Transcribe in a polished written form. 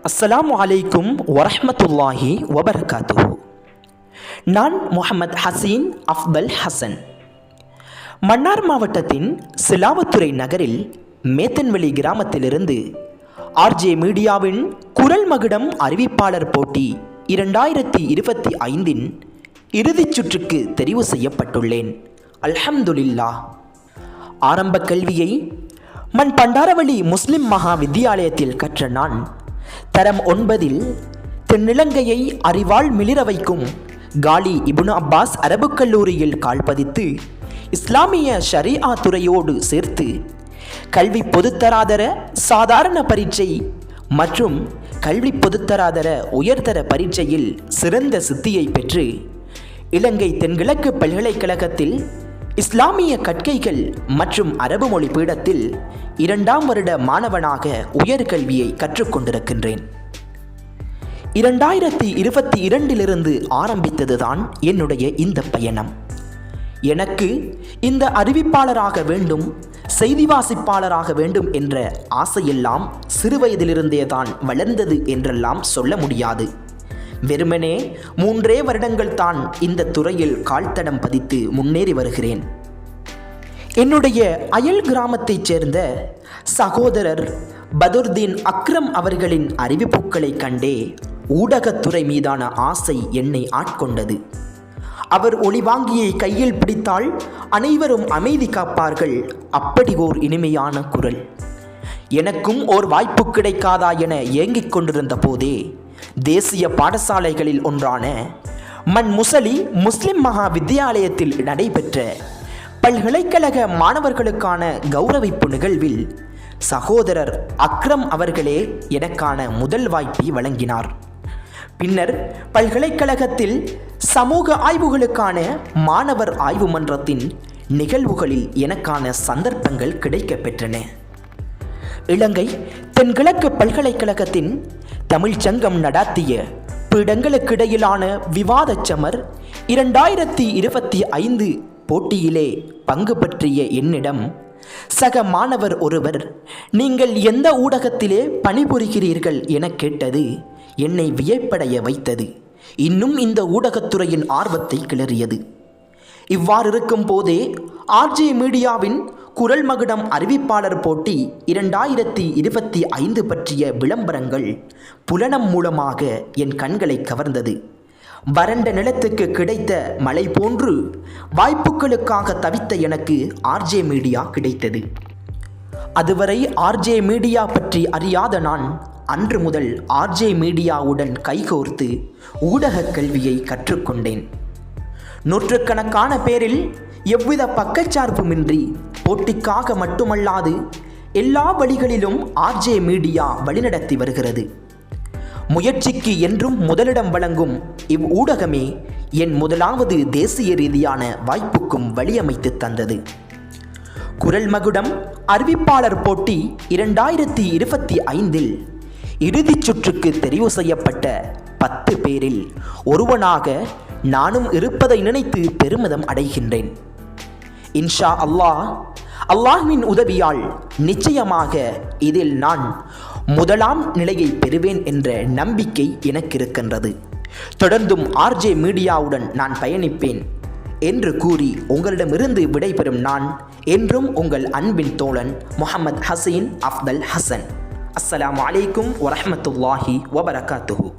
அஸ்ஸலாமு அலைக்கும் வரஹ்மத்துல்லாஹி வபரகாத்துஹு. நான் முஹம்மது ஹசீன் அஃதல் ஹசன். மன்னார் மாவட்டத்தின் சிலாவத்துறை நகரில் மேத்தன்வெளி கிராமத்திலிருந்து ஆர்ஜே மீடியாவின் குரல் மகுடம் அறிவிப்பாளர் போட்டி 2025 இறுதிச் சுற்றுக்கு தெரிவு செய்யப்பட்டுள்ளேன். அல்ஹம்துலில்லாஹ். ஆரம்ப கல்வியை மண் பண்டாரவளி முஸ்லிம் மகா வித்தியாலயத்தில் கற்ற நான் தரம் 9 தென்னிலங்கையை அறிவால் மிளிர வைக்கும் காலி இப்னு அப்பாஸ் அரபுக் கல்லூரியில் கால்பதித்து இஸ்லாமிய ஷரீஆ துறையோடு சேர்த்து கல்வி பொதுத்தராதர சாதாரண பரீட்சை மற்றும் கல்வி பொதுத்தராதர உயர்தர பரீட்சையில் சிறந்த சித்தியை பெற்று இலங்கை தென்கிழக்கு பல்கலைக்கழகத்தில் இஸ்லாமிய கற்கைகள் மற்றும் அரபு மொழி பீடத்தில் 2ஆம் வருட மாணவனாக உயர்கல்வியை கற்றுக்கொண்டிருக்கின்றேன். 2022 ஆரம்பித்ததுதான் என்னுடைய இந்த பயணம். எனக்கு இந்த அறிவிப்பாளராக வேண்டும், செய்தி வாசிப்பாளராக வேண்டும் என்ற ஆசையெல்லாம் சிறுவயதிலிருந்தே தான் வளர்ந்தது என்றெல்லாம் சொல்ல முடியாது. வெறுமனே 3 வருடங்கள் தான் இந்த துறையில் கால்தடம் பதித்து முன்னேறி வருகிறேன். என்னுடைய அயல் கிராமத்தைச் சேர்ந்த சகோதரர் பதுர்தீன் அக்ரம் அவர்களின் அறிவிப்புகளை கண்டே ஊடகத்துறை மீதான ஆசை என்னை ஆட்கொண்டது. அவர் ஒளிவாங்கியை கையில் பிடித்தால் அனைவரும் அமைதி காப்பார்கள், அப்படி ஓர் இனிமையான குரல். எனக்கும் ஓர் வாய்ப்பு கிடைக்காதா என ஏங்கிக் கொண்டிருந்த போதே தேசிய பாடசாலைகளில் ஒன்றான மண் முசலி முஸ்லிம் மகா வித்தியாலயத்தில் நடைபெற்ற பல்கலைக்கழக மாணவர்களுக்கான கௌரவிப்பு நிகழ்வில் சகோதரர் அக்ரம் அவர்களே எனக்கான முதல் வாய்ப்பை வழங்கினார். பின்னர் பல்கலைக்கழகத்தில் சமூக ஆய்வுகளுக்கான மாணவர் ஆய்வு மன்றத்தின் நிகழ்வுகளில் எனக்கான சந்தர்ப்பங்கள் கிடைக்கப் பெற்றன. இலங்கை தென்கிழக்கு பல்கலைக்கழகத்தின் தமிழ்ச் சங்கம் நடாத்திய பீடங்களுக்கிடையிலான விவாதச் சமர் 2025 போட்டியிலே பங்கு பற்றிய என்னிடம் சக மாணவர் ஒருவர், நீங்கள் எந்த ஊடகத்திலே பணிபுரிகிறீர்கள் என கேட்டது என்னை வியப்படைய வைத்தது. இன்னும் இந்த ஊடகத்துறையின் ஆர்வத்தை கிளறியது. இவ்வாறு இருக்கும் போதே ஆர்ஜே மீடியாவின் குரல் மகுடம் அறிவிப்பாளர் போட்டி 2025 பற்றிய விளம்பரங்கள் புலனம் மூலமாக என் கண்களை கவர்ந்தது. வறண்ட நிலத்துக்கு கிடைத்த மழை போன்று வாய்ப்புகளுக்காக தவித்த எனக்கு ஆர்ஜே மீடியா கிடைத்தது. அதுவரை ஆர்ஜே மீடியா பற்றி அறியாத நான் அன்று முதல் ஆர்ஜே மீடியாவுடன் கைகோர்த்து ஊடக கல்வியை கற்றுக்கொண்டேன். நூற்றுக்கணக்கான பேரில் எவ்வித பக்கச்சார்புமின்றி போட்டிக்காக மட்டுமல்லாது எல்லா வழிகளிலும் ஆர்ஜே மீடியா வழிநடத்தி வருகிறது. முயற்சிக்கு என்றும் முதலிடம் வழங்கும் இவ்வூடகமே என் முதலாவது தேசிய ரீதியான வாய்ப்புக்கும் வழியமைத்து தந்தது. குரல் மகுடம் அறிவிப்பாளர் போட்டி 2025 இறுதிச் சுற்றுக்கு தெரிவு செய்யப்பட்ட 10 பேரில் ஒருவனாக நானும் இருப்பதை நினைத்து பெருமிதம் அடைகின்றேன். இன்ஷா அல்லாஹ், அல்லாஹ்வின் உதவியால் நிச்சயமாக இதில் நான் முதலாம் நிலையை பெறுவேன் என்ற நம்பிக்கை எனக்கு இருக்கின்றது. தொடர்ந்தும் ஆர்ஜே மீடியாவுடன் நான் பயணிப்பேன் என்று கூறி உங்களிடமிருந்து விடைபெறும் நான் என்றும் உங்கள் அன்பின் தோழன் முஹம்மது ஹசீன் அஃதல் ஹசன். அஸ்ஸலாமு அலைக்கும் வரஹ்மத்துல்லாஹி வபரகாத்துஹு.